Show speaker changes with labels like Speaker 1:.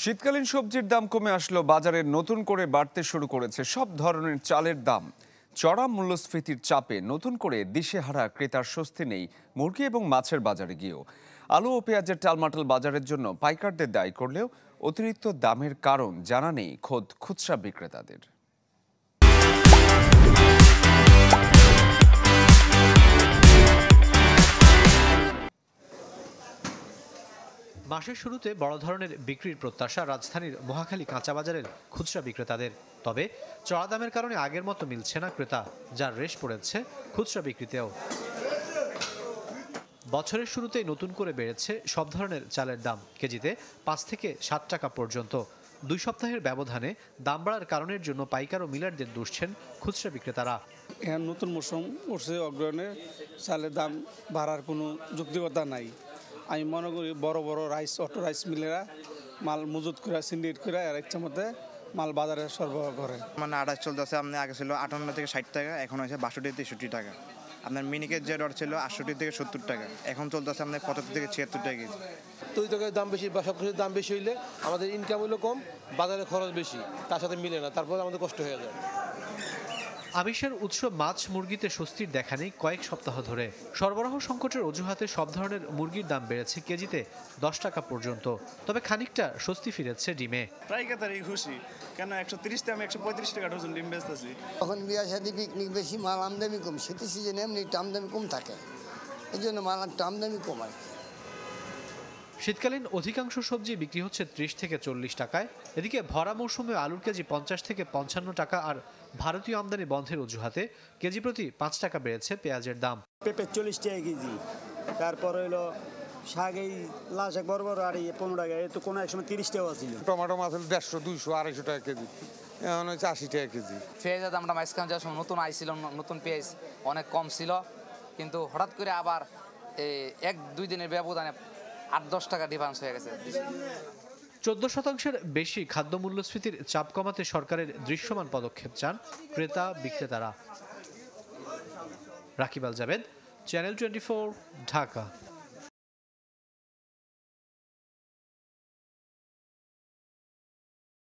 Speaker 1: শীতকালীন সবজির দাম কমে আসলো, বাজারে নতুন করে বাড়তে শুরু করেছে সব ধরনের চালের দাম। চড়া মূল্যস্ফীতির চাপে নতুন করে দিশেহারা ক্রেতার স্বস্তি নেই মুরগি এবং মাছের বাজারে গিয়েও। আলু ও পেঁয়াজের টালমাটাল বাজারের জন্য পাইকারদের দায়ী করলেও অতিরিক্ত দামের কারণ জানা নেই খোদ খুচরা বিক্রেতাদের।
Speaker 2: মাসের শুরুতে বড় ধরনের বিক্রির প্রত্যাশা রাজধানীর মহাখালী কাঁচা বাজারের খুচরা বিক্রেতাদের। তবে চড়া দামের কারণে আগের মতো মিলছে না ক্রেতা, যার রেশ পড়েছে খুচরা বিক্রিতেও। বছরের শুরুতেই নতুন করে বেড়েছে সব ধরনের চালের দাম, কেজিতে 5 থেকে 7 টাকা পর্যন্ত। 2 সপ্তাহের ব্যবধানে দাম বাড়ার কারণের জন্য পাইকার ও মিলারদের দুষছেন খুচরা বিক্রেতারা।
Speaker 3: এখন নতুন মৌসুম উঠছে, অগ্রহণে চালের দাম বাড়ার কোনো যৌক্তিকতা নাই। আমি মনে করি বড় বড় অটো রাইস মিলেরা মাল মজুত করে সিন্ডিকেট করে আর ইচ্ছা মতে মাল বাজারে সরবরাহ করে।
Speaker 4: মানে আড়াই চলতেছে, আপনি আগে ছিল 58 থেকে 60 টাকা, এখন হয়েছে 62 থেকে 63 টাকা। আপনার মিনিকেট যে দর ছিল 68 থেকে 70 টাকা, এখন চলতেছে আপনার 75 থেকে 76 টাকা কেজি।
Speaker 5: তৈরি তরকারির দাম বেশি বা সব কিছুর দাম বেশি হইলে আমাদের ইনকাম হলো কম, বাজারে খরচ বেশি, তার সাথে মিলে না, তারপর আমাদের কষ্ট হয়ে যায়।
Speaker 2: আমিষের উৎস মাছ মুরগিতে স্বস্তির দেখা নেই কয়েক সপ্তাহ ধরে। সরবরাহ সংকটের অজুহাতে সব ধরনের মুরগির দাম বেড়েছে কেজিতে 10 টাকা পর্যন্ত। তবে খানিকটা স্বস্তি ফিরেছে ডিমে।
Speaker 6: প্রায় কেতারই খুশি, কেন 130 থেকে আমি 135 টাকা ডজন ডিম বেচতেছি।
Speaker 7: তখন বিয়া শাদী পিকনিক বেশি, মাল আমদানি কম, শীতের সিজনে এমনি একটু আমদানি কম থাকে, এই জন্য মাল একটু আমদানি কম আর কি।
Speaker 2: শীতকালীন অধিকাংশ সবজি বিক্রি হচ্ছে 30 থেকে 40 টাকায়। এদিকে ভরা মৌসুমে আলুর কেজি 50 থেকে 55 টাকা, আর ভারতীয় আমদানি বন্ধের অজুহাতে কেজি প্রতি 5 টাকা বেড়েছে পেঁয়াজের দাম।
Speaker 8: পেঁপে 40 টাকা কেজি, তারপর হইলো শাক, এই লাল শাক বড় বড় আর 15 টাকা, এ তো কোনো এক সময় 30 টাকা ছিল।
Speaker 9: টমেটো মাছ হলো 150, 200, 250 টাকা কেজি, এখন হচ্ছে 80 টাকা কেজি।
Speaker 10: পেঁয়াজের দামটা মাঝখানে যাওয়ার সময় নতুন আইছিল, নতুন পেঁয়াজ অনেক কম ছিল, কিন্তু হঠাৎ করে আবার 1-2 দিনের ব্যবধানে 8-10 টাকা ডিফারেন্স হয়ে গেছে।
Speaker 2: 14% বেশি খাদ্য মূল্যস্ফীতির চাপ কমাতে সরকারের দৃশ্যমান পদক্ষেপ চান ক্রেতা বিক্রেতারা। রাকিব আল জাবেদ, চ্যানেল 24, ঢাকা।